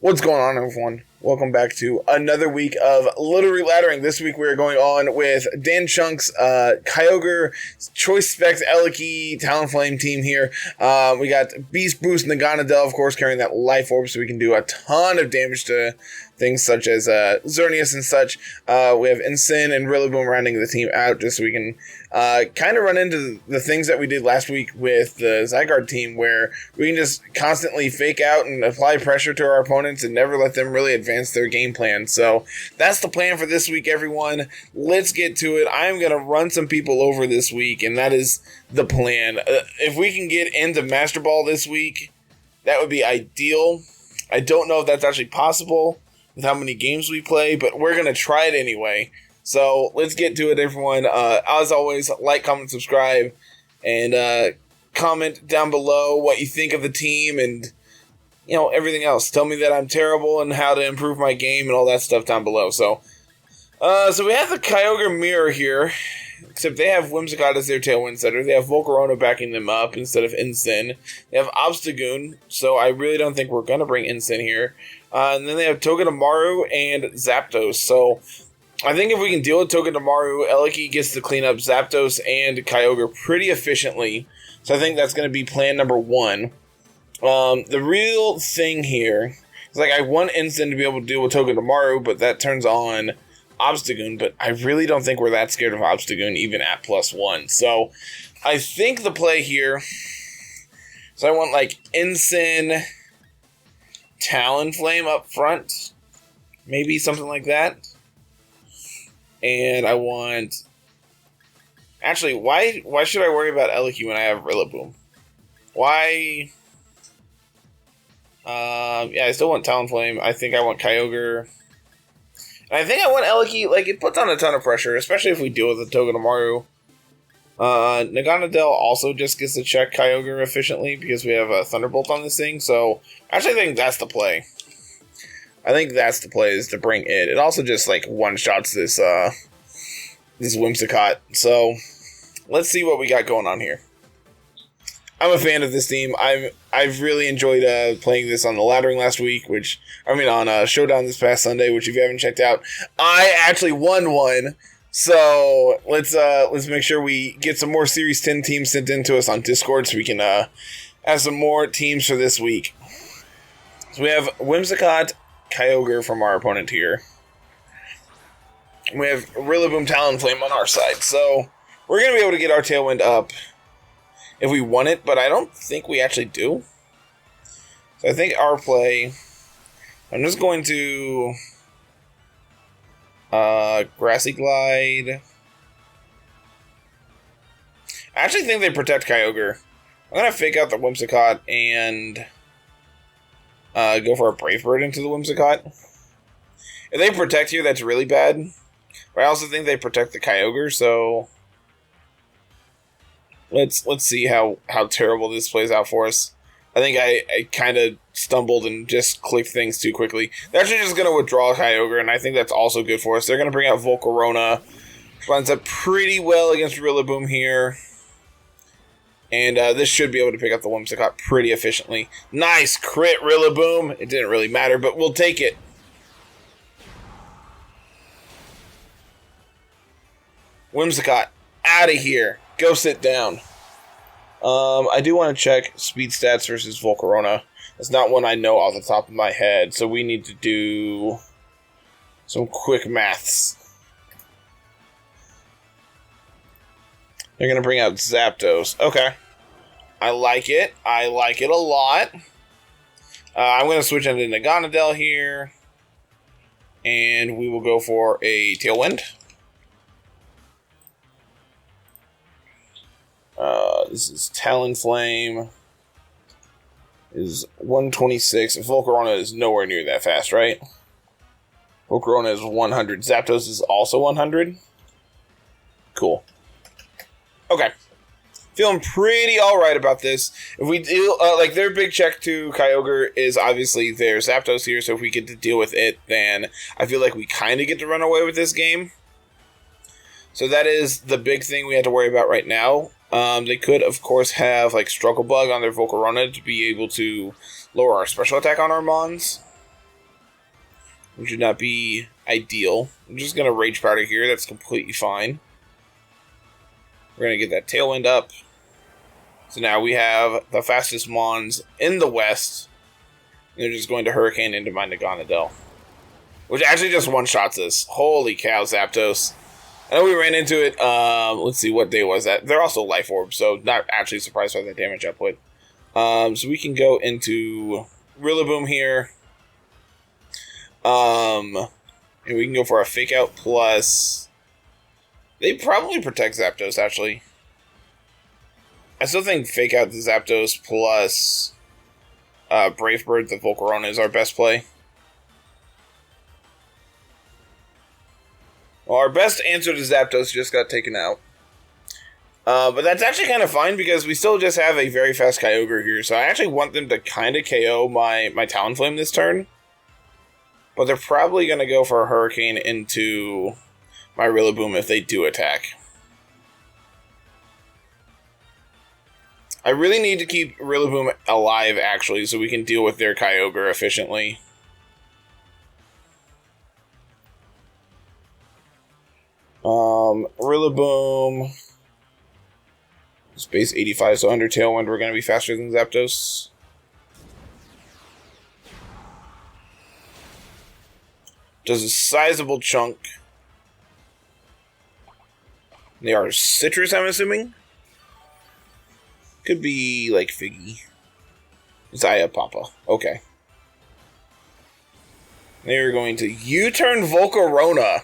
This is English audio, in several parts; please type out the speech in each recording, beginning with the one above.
What's going on, everyone? Welcome back to another week of Littleroot Laddering. This week we're going on with Dan Chunk's Kyogre Choice Specs Regieleki Talonflame team here. We got Beast Boost Naganadel, of course, carrying that Life Orb so we can do a ton of damage to things such as Xerneas and such. We have Ensign and Rillaboom rounding the team out just so we can kind of run into the things that we did last week with the Zygarde team, where we can just constantly fake out and apply pressure to our opponents and never let them really advance their game plan. So that's the plan for this week, everyone. Let's get to it. I'm going to run some people over this week, and that is the plan. If we can get into Master Ball this week, that would be ideal. I don't know if that's actually possible with how many games we play, but we're going to try it anyway. So let's get to it, everyone. As always, like, comment, subscribe, and comment down below what you think of the team and, you know, everything else. Tell me that I'm terrible and how to improve my game and all that stuff down below. So we have the Kyogre Mirror here, except they have Whimsicott as their Tailwind setter. They have Volcarona backing them up instead of Ensign. They have Obstagoon, so I really don't think we're going to bring Ensign here. And then they have Togedemaru and Zapdos. So I think if we can deal with Togedemaru, Regieleki gets to clean up Zapdos and Kyogre pretty efficiently. So I think that's going to be plan number one. The real thing here is, like, I want Ensign to be able to deal with Togedemaru, but that turns on Obstagoon. But I really don't think we're that scared of Obstagoon, even at +1. So I think the play here, so I want, like, Ensign, Talonflame up front, maybe something like that. And I want... Actually, why should I worry about Regieleki when I have Rillaboom? Why... yeah, I still want Talonflame. I think I want Kyogre. And I think I want Regieleki. Like, it puts on a ton of pressure, especially if we deal with the Togedemaru. Naganadel also just gets to check Kyogre efficiently because we have a Thunderbolt on this thing. So, actually, I think that's the play. I think that's the play, is to bring it. It also just, like, one-shots this Whimsicott. So, let's see what we got going on here. I'm a fan of this team. I've really enjoyed playing this on the Laddering last week, on Showdown this past Sunday, which if you haven't checked out, I actually won one. So let's make sure we get some more Series 10 teams sent in to us on Discord so we can have some more teams for this week. So we have Whimsicott, Kyogre from our opponent here. We have Rillaboom, Talonflame on our side. So we're going to be able to get our Tailwind up if we want it, but I don't think we actually do. So I think our play, I'm just going to Grassy Glide. I actually think they protect Kyogre. I'm going to fake out the Whimsicott and go for a Brave Bird into the Whimsicott. If they protect here, that's really bad. But I also think they protect the Kyogre, so let's see how terrible this plays out for us. I think I kind of stumbled and just clicked things too quickly. They're actually just going to withdraw Kyogre, and I think that's also good for us. They're going to bring out Volcarona, which lines up pretty well against Rillaboom here. And this should be able to pick up the Whimsicott pretty efficiently. Nice crit, Rillaboom. It didn't really matter, but we'll take it. Whimsicott, out of here. Go sit down. I do want to check speed stats versus Volcarona. That's not one I know off the top of my head, so we need to do some quick maths. They're going to bring out Zapdos. Okay. I like it. I like it a lot. I'm going to switch into Naganadel here. And we will go for a Tailwind. This is Talonflame. Is 126. Volcarona is nowhere near that fast, right? Volcarona is 100. Zapdos is also 100. Cool. Okay. Feeling pretty alright about this. If we do, their big check to Kyogre is obviously their Zapdos here, so if we get to deal with it, then I feel like we kind of get to run away with this game. So that is the big thing we have to worry about right now. They could, of course, have like Struggle Bug on their Volcarona to be able to lower our special attack on our Mons. which would not be ideal. I'm just going to Rage Powder here. That's completely fine. We're going to get that Tailwind up. So now we have the fastest Mons in the West. And they're just going to Hurricane into my Naganadel, which actually just one-shots us. Holy cow, Zapdos. I know we ran into it. Let's see, what day was that? They're also Life Orb, so not actually surprised by the damage output. So we can go into Rillaboom here. And we can go for a Fake Out plus... They probably protect Zapdos, actually. I still think Fake Out the Zapdos plus Brave Bird the Volcarona is our best play. Well, our best answer to Zapdos just got taken out. But that's actually kind of fine because we still just have a very fast Kyogre here. So I actually want them to kind of KO my Talonflame this turn. But they're probably going to go for a Hurricane into my Rillaboom if they do attack. I really need to keep Rillaboom alive, actually, so we can deal with their Kyogre efficiently. Rillaboom. Space 85, so under Tailwind, we're going to be faster than Zapdos. Does a sizable chunk. They are citrus, I'm assuming? Could be, like, Figgy. Zaya Papa. Okay. They're going to U-turn Volcarona.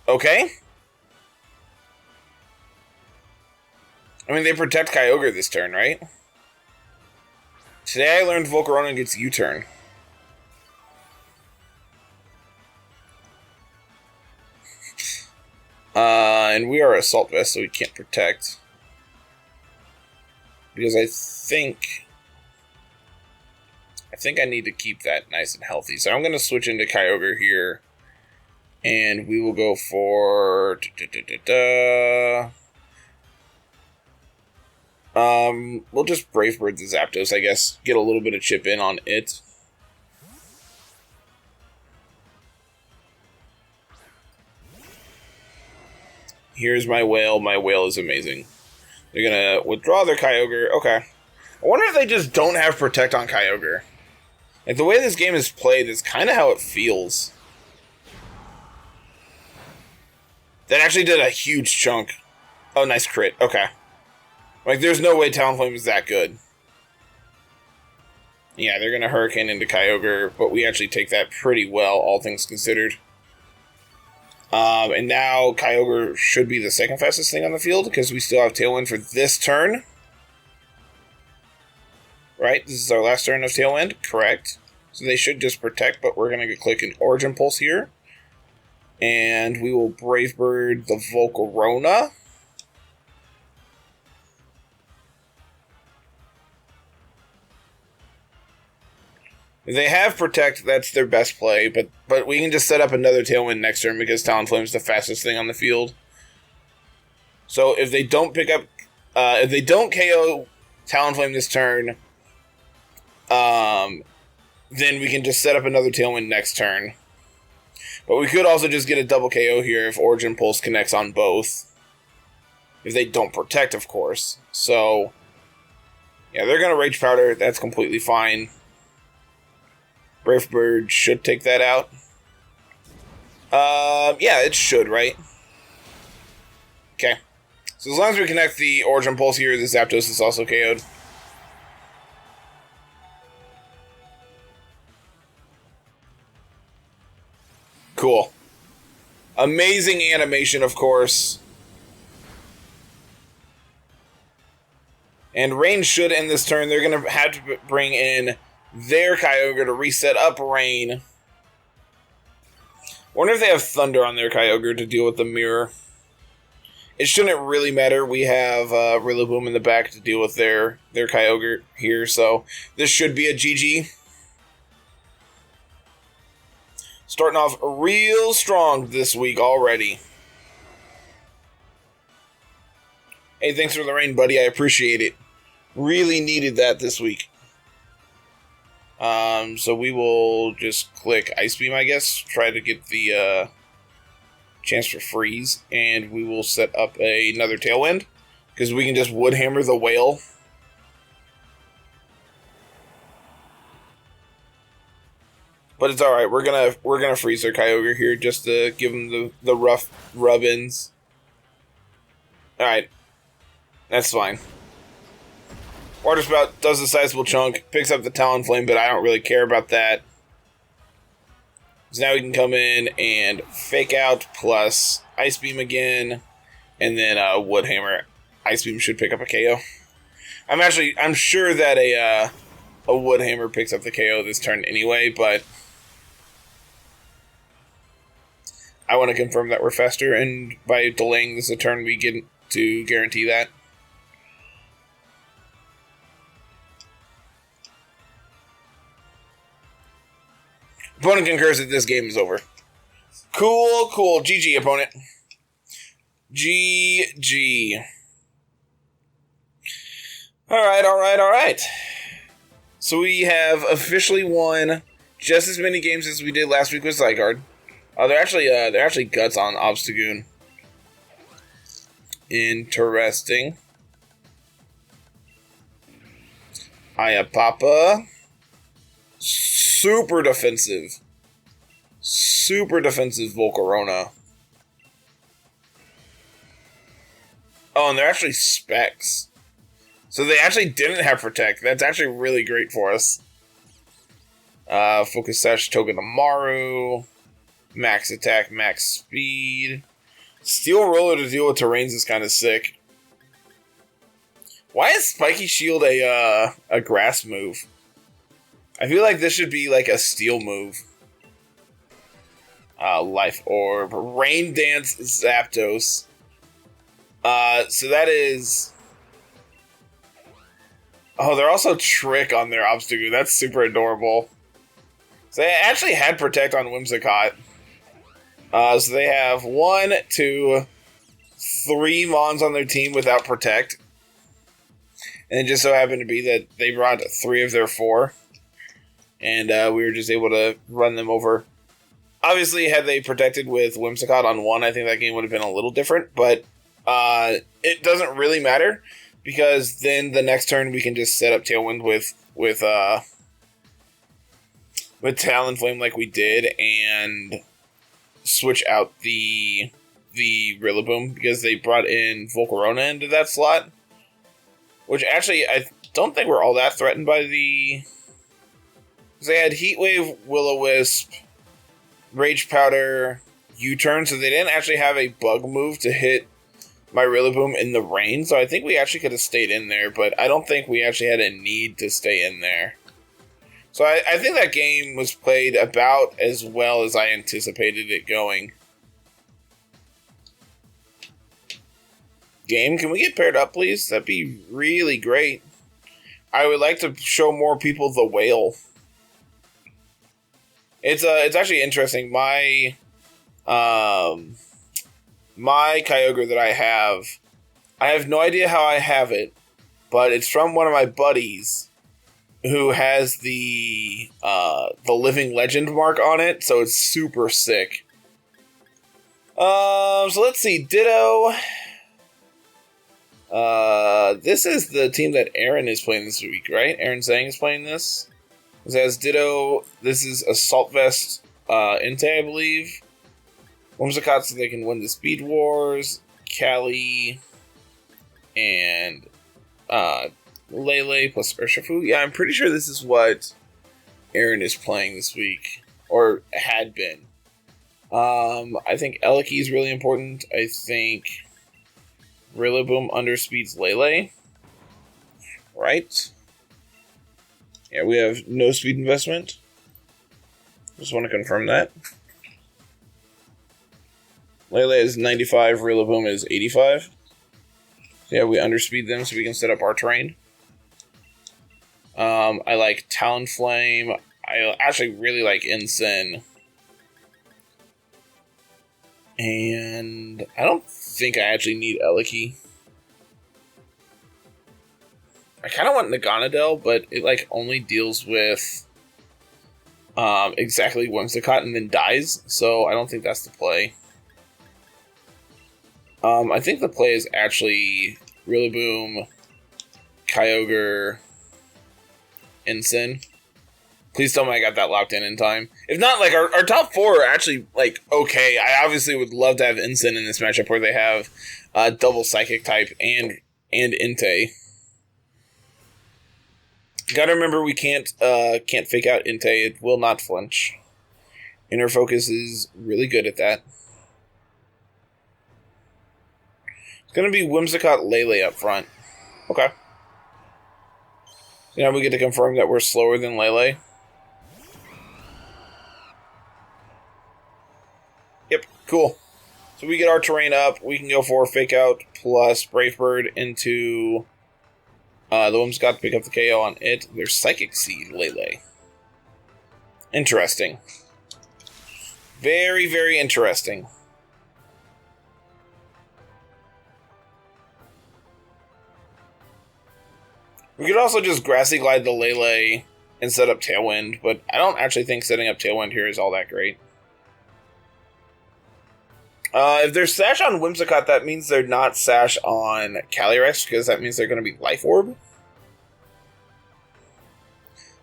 Okay. I mean, they protect Kyogre this turn, right? Today I learned Volcarona gets U-turn. And we are Assault Vest, so we can't protect. Because I think I need to keep that nice and healthy. So I'm going to switch into Kyogre here. And we will go for... we'll just Brave Bird the Zapdos, I guess. Get a little bit of chip in on it. Here's my Whale. My Whale is amazing. They're gonna withdraw their Kyogre. Okay. I wonder if they just don't have Protect on Kyogre. Like, the way this game is played is kind of how it feels. That actually did a huge chunk. Oh, nice crit. Okay. Like, there's no way Talonflame is that good. Yeah, they're going to Hurricane into Kyogre, but we actually take that pretty well, all things considered. And now Kyogre should be the second fastest thing on the field, because we still have Tailwind for this turn. Right? This is our last turn of Tailwind. Correct. So they should just protect, but we're going to click an Origin Pulse here. And we will Brave Bird the Volcarona. If they have Protect, that's their best play, but we can just set up another Tailwind next turn because Talonflame is the fastest thing on the field. So if they don't pick up, if they don't KO Talonflame this turn, then we can just set up another Tailwind next turn. But we could also just get a double KO here if Origin Pulse connects on both. If they don't Protect, of course. So, yeah, they're going to Rage Powder. That's completely fine. Brave Bird should take that out. Yeah, it should, right? Okay. So as long as we connect the Origin Pulse here, the Zapdos is also KO'd. Cool. Amazing animation, of course. And Rain should end this turn. They're going to have to bring in their Kyogre to reset up Rain. Wonder if they have Thunder on their Kyogre to deal with the Mirror. It shouldn't really matter. We have Rillaboom in the back to deal with their Kyogre here, so this should be a GG. Starting off real strong this week already. Hey, thanks for the rain, buddy. I appreciate it. Really needed that this week. So we will just click Ice Beam, I guess. Try to get the chance for freeze. And we will set up another Tailwind. Because we can just Wood Hammer the whale. But it's alright. We're gonna freeze their Kyogre here just to give them the rough rub-ins. Alright. That's fine. Water Spout does a sizable chunk, picks up the Talonflame, but I don't really care about that. So now we can come in and Fake Out plus Ice Beam again, and then Wood Hammer. Ice Beam should pick up a KO. I'm sure that a Wood Hammer picks up the KO this turn anyway, but I want to confirm that we're faster, and by delaying this a turn, we get to guarantee that. Opponent concurs that this game is over. Cool. GG, opponent. GG. Alright. So we have officially won just as many games as we did last week with Zygarde. They're actually guts on Obstagoon. Interesting. Ayapapa. Super defensive Volcarona. Oh, and they're actually Specs. So they actually didn't have Protect. That's actually really great for us. Focus Sash Togedemaru. Max Attack, Max Speed. Steel Roller to deal with terrains is kind of sick. Why is Spiky Shield a grass move? I feel like this should be like a steel move. Life Orb. Rain Dance Zapdos. So that is... Oh, they're also Trick on their Obstagoon. That's super adorable. So they actually had Protect on Whimsicott. So they have 1, 2, 3 Mons on their team without Protect. And it just so happened to be that they brought 3 of their 4. And we were just able to run them over. Obviously, had they protected with Whimsicott on 1, I think that game would have been a little different. But it doesn't really matter. Because then the next turn we can just set up Tailwind with Talonflame like we did. And switch out the Rillaboom. Because they brought in Volcarona into that slot. Which actually, I don't think we're all that threatened by the... They had Heat Wave, Will-O-Wisp, Rage Powder, U-Turn, so they didn't actually have a bug move to hit my Rillaboom in the rain, so I think we actually could have stayed in there, but I don't think we actually had a need to stay in there. So I think that game was played about as well as I anticipated it going. Game, can we get paired up, please? That'd be really great. I would like to show more people the whale. It's actually interesting. My Kyogre that I have no idea how I have it, but it's from one of my buddies who has the living legend mark on it, so it's super sick. So let's see, Ditto. This is the team that Aaron is playing this week, right? Aaron Zhang is playing this. This has Ditto. This is Assault Vest Entei, I believe. Whimsicott, so they can win the Speed Wars. Callie. And Lele plus Urshifu. Yeah, I'm pretty sure this is what Aaron is playing this week. Or had been. I think Eleki is really important. I think Rillaboom underspeeds Lele. Right? Yeah, we have no speed investment. Just want to confirm that. Lele is 95, Rillaboom is 85. So yeah, we underspeed them so we can set up our terrain. I like Talonflame. I actually really like Incin. And I don't think I actually need Eleki. I kind of want Naganadel, but it like only deals with exactly Whimsicott and then dies, so I don't think that's the play. I think the play is actually Rillaboom, Kyogre, Ensign. Please tell me I got that locked in time. If not, like, our top four are actually, like, okay. I obviously would love to have Ensign in this matchup where they have double Psychic type and Entei. Gotta remember we can't fake out Entei. It will not flinch. Inner Focus is really good at that. It's gonna be Whimsicott Lele up front. Okay. So now we get to confirm that we're slower than Lele. Yep, cool. So we get our terrain up. We can go for Fake Out plus Brave Bird into the Whimsicott to pick up the KO on it. There's Psychic Seed Lele. Interesting. Very, very interesting. We could also just Grassy Glide the Lele and set up Tailwind, but I don't actually think setting up Tailwind here is all that great. If there's Sash on Whimsicott, that means they're not Sash on Calyrex, because that means they're going to be Life Orb.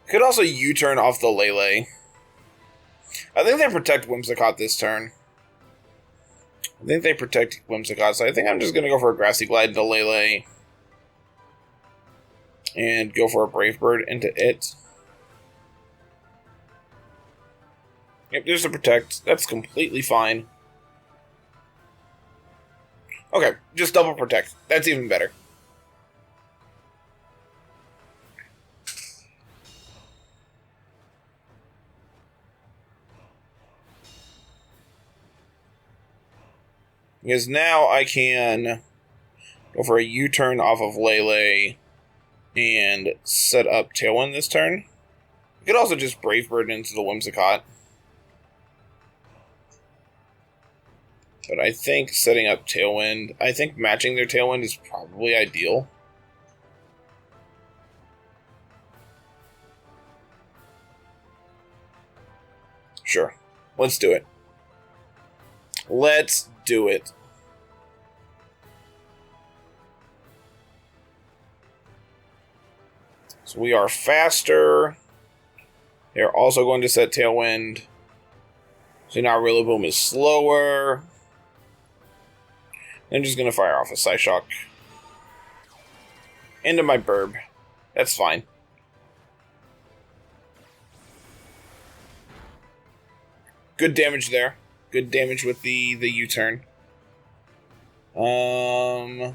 Could also U-turn off the Lele. I think they protect Whimsicott this turn. I think they protect Whimsicott, so I think I'm just going to go for a Grassy Glide to Lele. And go for a Brave Bird into it. Yep, there's a protect. That's completely fine. Okay, just double protect. That's even better. Because now I can go for a U-turn off of Lele and set up Tailwind this turn. You could also just Brave Bird into the Whimsicott. But I think setting up Tailwind, I think matching their Tailwind is probably ideal. Sure. Let's do it. Let's do it. So we are faster. They're also going to set Tailwind. So now Rillaboom is slower. I'm just going to fire off a Psyshock. Into my Burb. That's fine. Good damage there. Good damage with the U-turn. I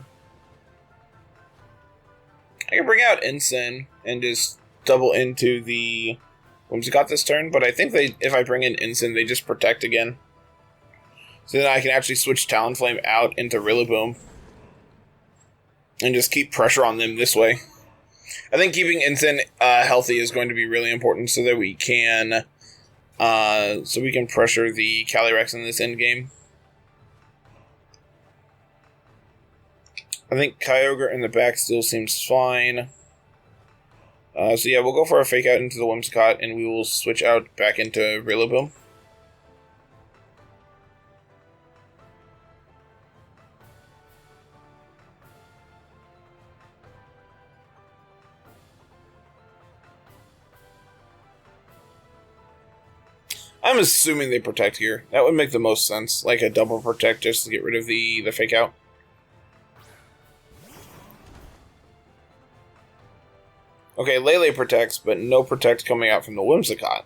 can bring out Ensign and just double into the Whimsicott this turn, but I think if I bring in Ensign, they just protect again. So then I can actually switch Talonflame out into Rillaboom and just keep pressure on them this way. I think keeping Ensign healthy is going to be really important so that we can pressure the Calyrex in this endgame. I think Kyogre in the back still seems fine. So yeah, we'll go for a Fake Out into the Whimsicott, and we will switch out back into Rillaboom. I'm assuming they protect here. That would make the most sense. Like a double protect just to get rid of the Fake Out. Okay, Lele protects, but no protect coming out from the Whimsicott.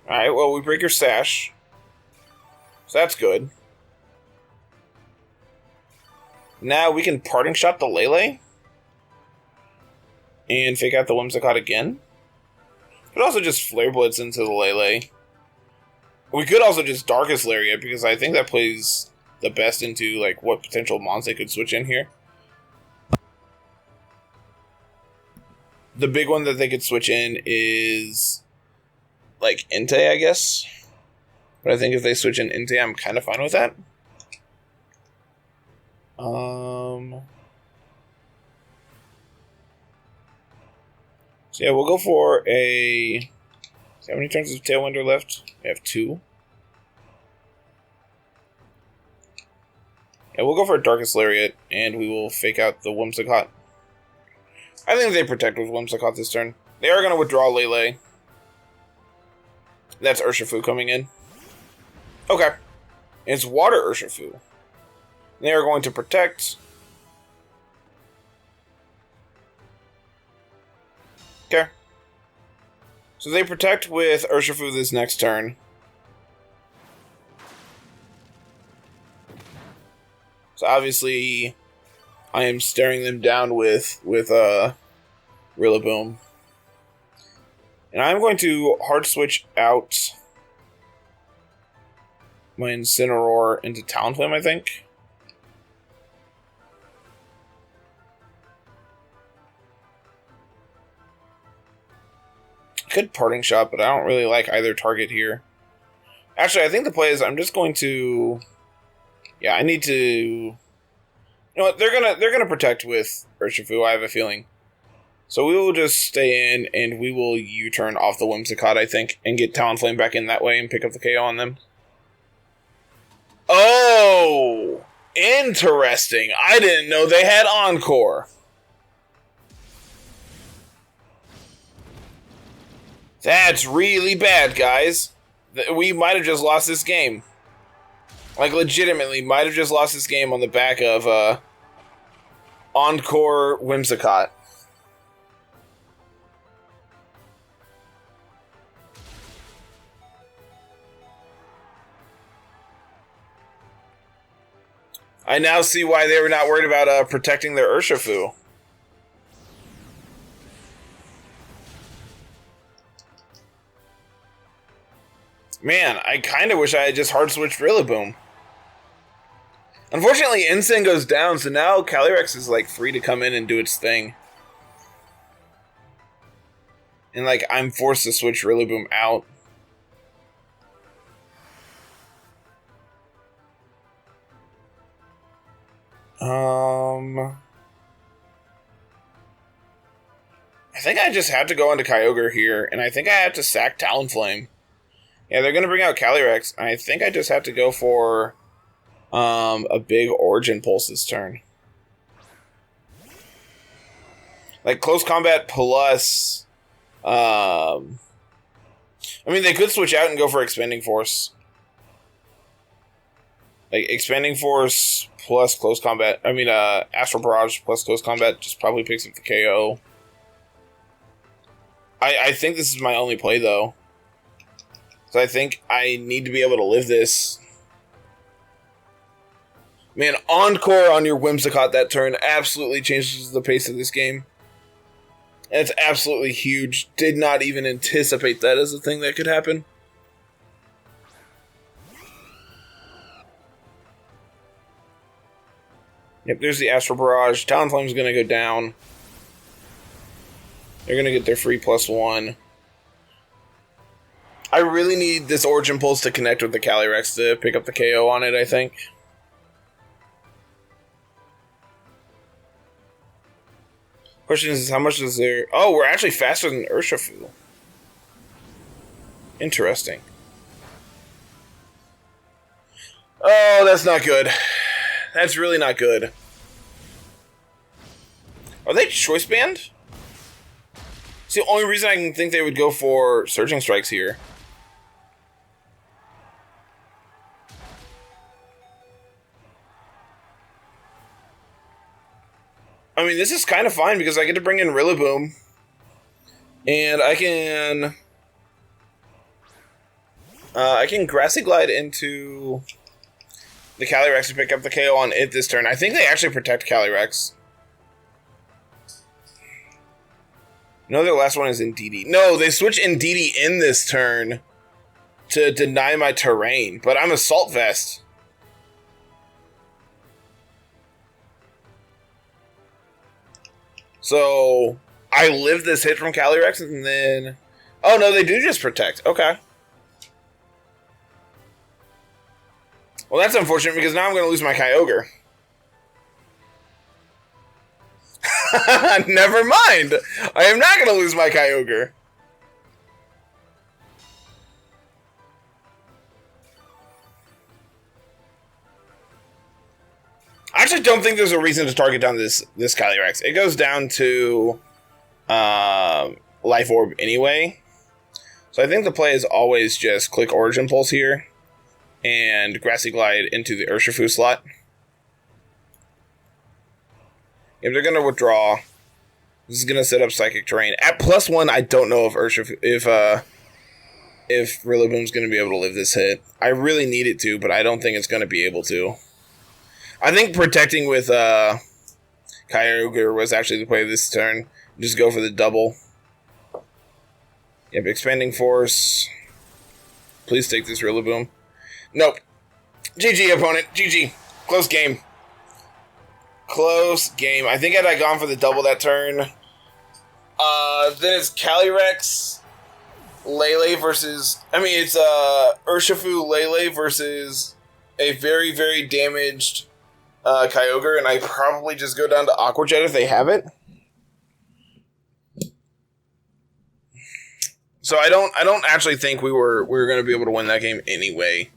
Alright, well, we break your Sash. So that's good. Now we can Parting Shot the Lele. And Fake Out the Whimsicott again. Could also just Flare Blitz into the Lele. We could also just Darkest Lariat, because I think that plays the best into like what potential mons they could switch in here. The big one that they could switch in is like Entei, I guess. But I think if they switch in Entei, I'm kind of fine with that. So yeah, we'll go for a... How many turns of Tailwind are left? We have 2. Yeah, we'll go for a Darkest Lariat, and we will fake out the Whimsicott. I think they protect with Whimsicott this turn. They are going to withdraw Lele. That's Urshifu coming in. Okay. It's Water Urshifu. They are going to protect. Okay. So they protect with Urshifu this next turn. So obviously, I am staring them down with Rillaboom. And I'm going to hard switch out my Incineroar into Talonflame, I think. Could Parting Shot, but I don't really like either target here. Actually, I think the play is I'm just going to... Yeah, I need to... You know what? They're gonna protect with Urshifu, I have a feeling. So we will just stay in, and we will U-turn off the Whimsicott, I think, and get Talonflame back in that way and pick up the KO on them. Oh! Interesting. I didn't know they had Encore. That's really bad, guys. We might have just lost this game. Like, legitimately, might have just lost this game on the back of, Encore Whimsicott. I now see why they were not worried about, protecting their Urshifu. Man, I kind of wish I had just hard switched Rillaboom. Unfortunately, Insane goes down, so now Calyrex is, like, free to come in and do its thing. And, like, I'm forced to switch Rillaboom out. I think I just have to go into Kyogre here, and I think I have to sack Talonflame. Yeah, they're going to bring out Calyrex, and I think I just have to go for a big Origin Pulse this turn. Like, Close Combat plus... I mean, they could switch out and go for Expanding Force. Like, Expanding Force plus Close Combat... I mean, Astral Barrage plus Close Combat just probably picks up the KO. I think this is my only play, though. So I think I need to be able to live this. Man, Encore on your Whimsicott that turn absolutely changes the pace of this game. And it's absolutely huge. Did not even anticipate that as a thing that could happen. Yep, there's the Astral Barrage. Talonflame's going to go down. They're going to get their free +1. I really need this Origin Pulse to connect with the Calyrex to pick up the KO on it, I think. Question is, how much is there... Oh, we're actually faster than Urshifu. Interesting. Oh, that's not good. That's really not good. Are they Choice Band? It's the only reason I can think they would go for Surging Strikes here. I mean, this is kind of fine because I get to bring in Rillaboom. And I can Grassy Glide into the Calyrex to pick up the KO on it this turn. I think they actually protect Calyrex. No, their last one is Indeedee. No, they switch Indeedee in this turn to deny my terrain, but I'm Assault Vest. So I live this hit from Calyrex and then... Oh, no, they do just protect. Okay. Well, that's unfortunate because now I'm going to lose my Kyogre. Never mind. I am not going to lose my Kyogre. I actually don't think there's a reason to target down this Calyrex. It goes down to Life Orb anyway. So I think the play is always just click Origin Pulse here and Grassy Glide into the Urshifu slot. If they're going to withdraw, this is going to set up Psychic Terrain. At +1, I don't know if Rillaboom's going to be able to live this hit. I really need it to, but I don't think it's going to be able to. I think protecting with Kyogre was actually the play this turn. Just go for the double. Yep, Expanding Force. Please take this Rillaboom. Nope. GG, opponent. GG. Close game. Close game. I think had I gone for the double that turn, then it's Calyrex, Lele versus... I mean, it's Urshifu, Lele versus a very, very damaged Kyogre, and I probably just go down to Aqua Jet if they have it. So I don't actually think we were going to be able to win that game anyway.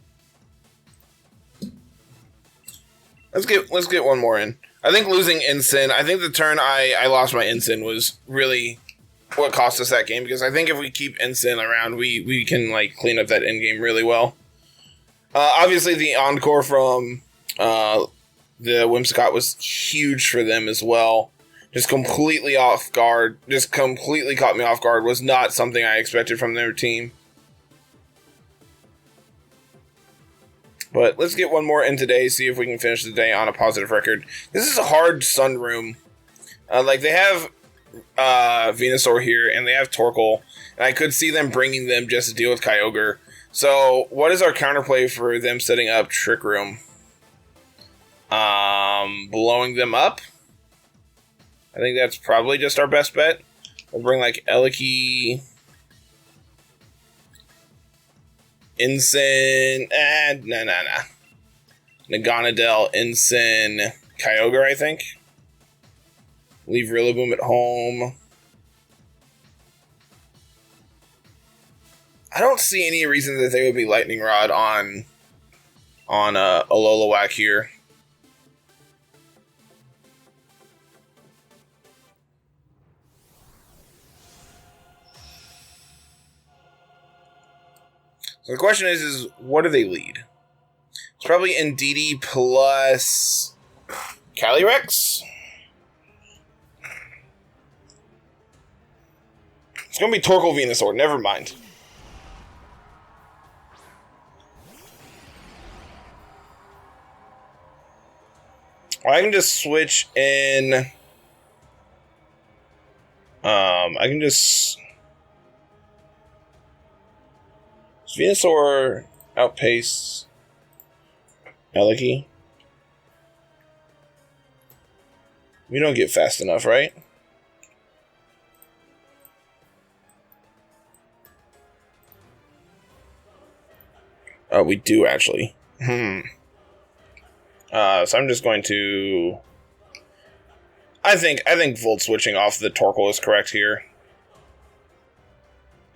Let's get one more in. I think losing Ensign, I think the turn I lost my Ensign was really what cost us that game, because I think if we keep Ensign around, we can like clean up that end game really well. Obviously the encore from the Whimsicott was huge for them as well. Just completely off guard. Just completely caught me off guard. Was not something I expected from their team. But let's get one more in today. See if we can finish the day on a positive record. This is a hard Sunroom. Like they have Venusaur here and they have Torkoal. And I could see them bringing them just to deal with Kyogre. So what is our counterplay for them setting up Trick Room? Blowing them up. I think that's probably just our best bet. We'll bring like Eliki, Ensign, nah. Naganadel, Ensign, Kyogre, I think. Leave Rillaboom at home. I don't see any reason that they would be Lightning Rod on Alola here. So the question is what do they lead? It's probably Indeedee plus Calyrex. It's going to be Torkoal Venusaur. Never mind. Or I can just switch in. I can just. Venusaur outpace Eliki. We don't get fast enough, right? Oh, we do actually. So I'm just going to. I think Volt switching off the Torkoal is correct here.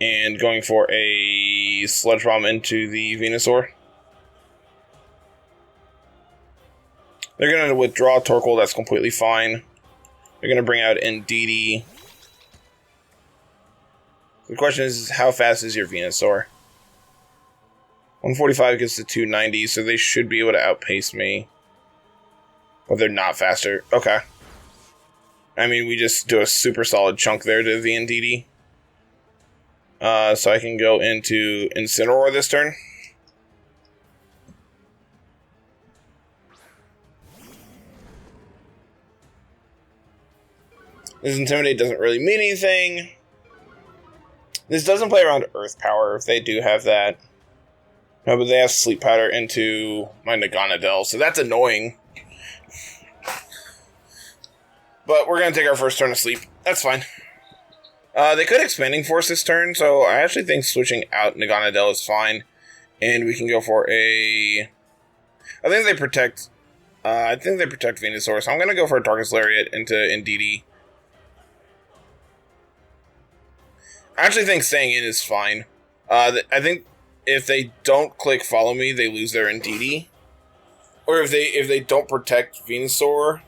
And going for a Sludge Bomb into the Venusaur. They're going to withdraw Torkoal, that's completely fine. They're going to bring out Indeedee. The question is, how fast is your Venusaur? 145 gets to 290, so they should be able to outpace me. But they're not faster. Okay. I mean, we just do a super solid chunk there to the Indeedee. So I can go into Incineroar this turn. This Intimidate doesn't really mean anything. This doesn't play around Earth Power if they do have that. No, but they have Sleep Powder into my Naganadel, so that's annoying. But we're going to take our first turn of sleep. That's fine. They could Expanding Force this turn, so I actually think switching out Naganadel is fine. And we can go for a... I think they protect Venusaur, so I'm going to go for a Darkest Lariat into Indeedee I actually think staying in is fine. I think if they don't click follow me, they lose their Indeedee. Or if they don't protect Venusaur.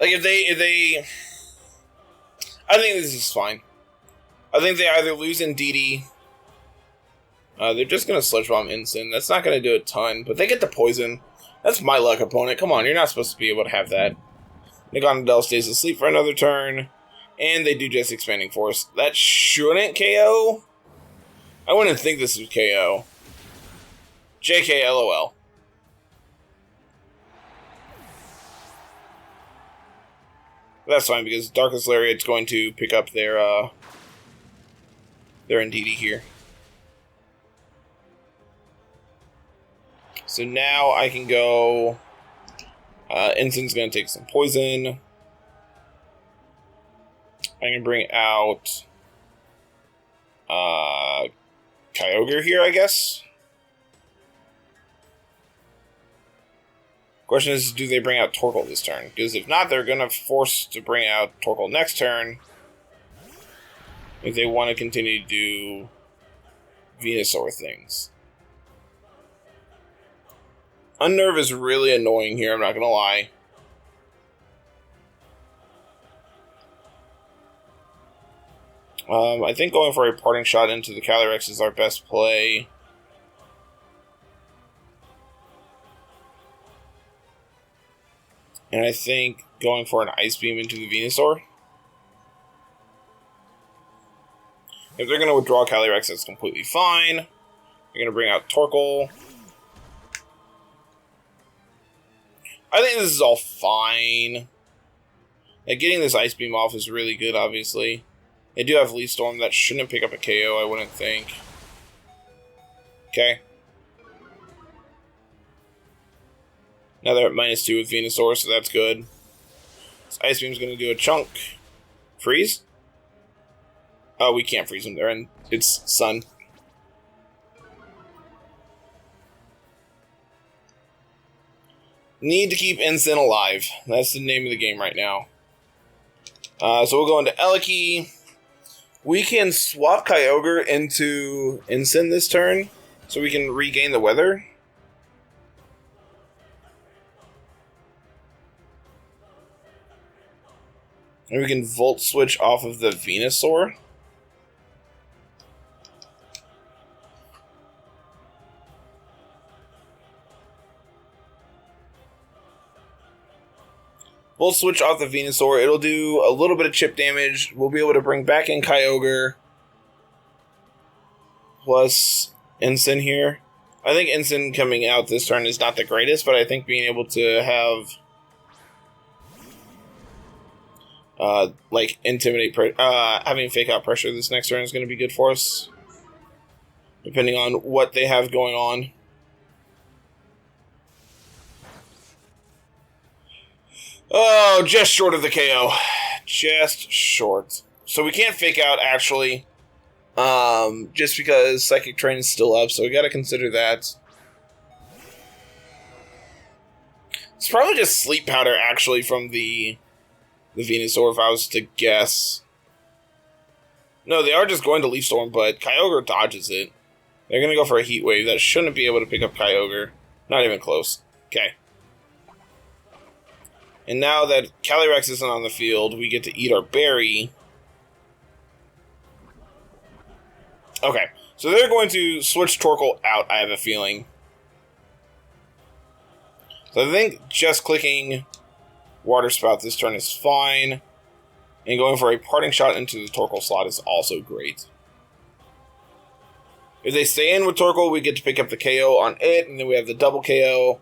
Like if they I think this is fine. I think they either lose Indeedee. They're just gonna Sludge Bomb Incin. That's not gonna do a ton, but they get the poison. That's my luck opponent. Come on, you're not supposed to be able to have that. Naganadel stays asleep for another turn. And they do just Expanding Force. That shouldn't KO. I wouldn't think this would KO. JK LOL. That's fine because Darkest Lariat's going to pick up their Indeedee here. So now I can go. Incin's going to take some poison. I can bring out Kyogre here, I guess. Question is, do they bring out Torkoal this turn? Because if not, they're going to force to bring out Torkoal next turn. If they want to continue to do Venusaur things. Unnerve is really annoying here, I'm not going to lie. I think going for a Parting Shot into the Calyrex is our best play. And I think going for an Ice Beam into the Venusaur. If they're going to withdraw Calyrex, that's completely fine. They're going to bring out Torkoal. I think this is all fine. Like, getting this Ice Beam off is really good, obviously. They do have Leaf Storm. That shouldn't pick up a KO, I wouldn't think. Okay. Now they're at -2 with Venusaur, so that's good. This Ice Beam's going to do a chunk. Freeze? Oh, we can't freeze them. They're in. It's Sun. Need to keep Incin alive. That's the name of the game right now. So we'll go into Eleki. We can swap Kyogre into Incin this turn, so we can regain the weather. And we can Volt Switch off of the Venusaur. We'll switch off the Venusaur. It'll do a little bit of chip damage. We'll be able to bring back in Kyogre. Plus Incin here. I think Incin coming out this turn is not the greatest, but I think being able to have like intimidate, having fake out pressure this next turn is going to be good for us. Depending on what they have going on. Oh, just short of the KO. Just short. So we can't fake out, actually. Just because Psychic Terrain is still up, so we gotta consider that. It's probably just Sleep Powder, actually, from the Venusaur, if I was to guess. No, they are just going to Leaf Storm, but Kyogre dodges it. They're gonna go for a Heat Wave. That shouldn't be able to pick up Kyogre. Not even close. Okay. And now that Calyrex isn't on the field, we get to eat our berry. Okay, so they're going to switch Torkoal out, I have a feeling. So I think just clicking Water Spout this turn is fine. And going for a Parting Shot into the Torkoal slot is also great. If they stay in with Torkoal, we get to pick up the KO on it, and then we have the double KO.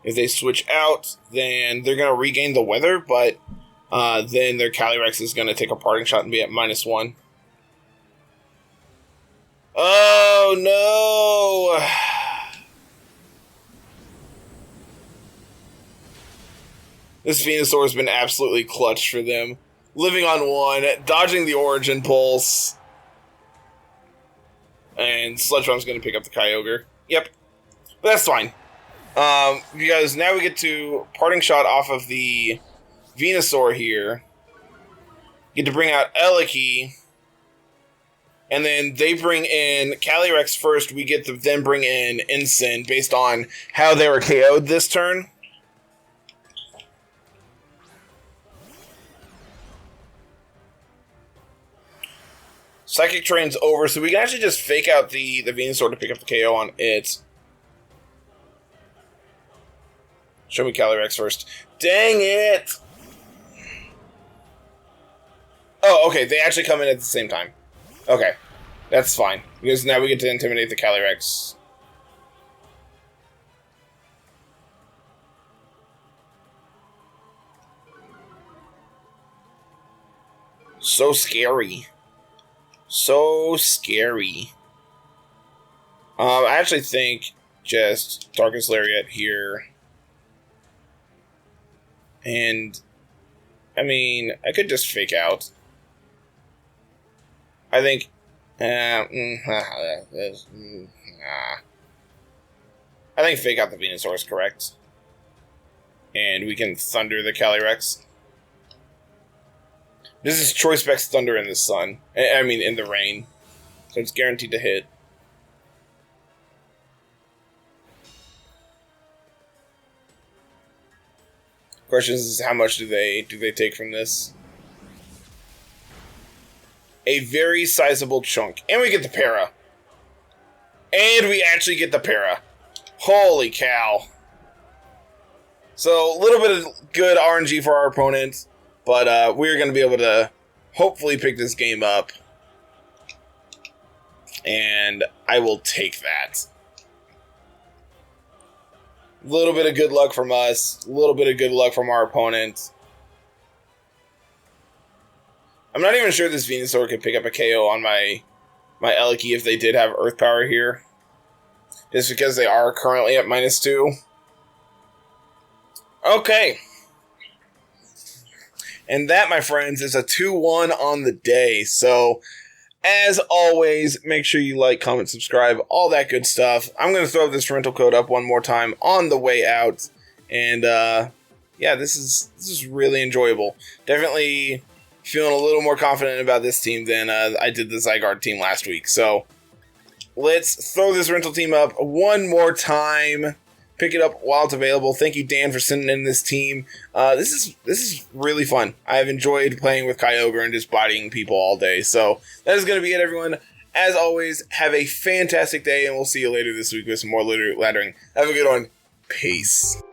If they switch out, then they're going to regain the weather, but then their Calyrex is going to take a Parting Shot and be at -1. Oh, no! This Venusaur has been absolutely clutch for them. Living on 1, dodging the Origin Pulse. And Sludge Bomb's going to pick up the Kyogre. Yep. But that's fine. Because now we get to Parting Shot off of the Venusaur here. get to bring out Eleki, and then they bring in Calyrex first. We get to then bring in Ensign based on how they were KO'd this turn. Psychic Terrain's over, so we can actually just fake out the Venusaur to pick up the KO on it. Show me Calyrex first. Dang it! Oh, okay, they actually come in at the same time. Okay, that's fine, because now we get to intimidate the Calyrex. So scary. So scary. I actually think just Darkest Lariat here. And, I mean, I could just fake out. I think... I think fake out the Venusaur is correct. And we can Thunder the Calyrex. This is Choice Specs Thunder in the sun. I mean, in the rain. So it's guaranteed to hit. Question is, how much do they take from this? A very sizable chunk. And we get the para. And we actually get the para. Holy cow. So, a little bit of good RNG for our opponent. But we're going to be able to hopefully pick this game up. And I will take that. A little bit of good luck from us. A little bit of good luck from our opponent. I'm not even sure this Venusaur could pick up a KO on my Eleki if they did have Earth Power here. Just because they are currently at -2. Okay. And that, my friends, is a 2-1 on the day. So, as always, make sure you like, comment, subscribe, all that good stuff. I'm going to throw this rental code up one more time on the way out. And, yeah, this is really enjoyable. Definitely feeling a little more confident about this team than I did the Zygarde team last week. So, let's throw this rental team up one more time. Pick it up while it's available. Thank you, Dan, for sending in this team. This is really fun. I've enjoyed playing with Kyogre and just bodying people all day. So that is going to be it, everyone. As always, have a fantastic day, and we'll see you later this week with some more Littleroot laddering. Have a good one. Peace.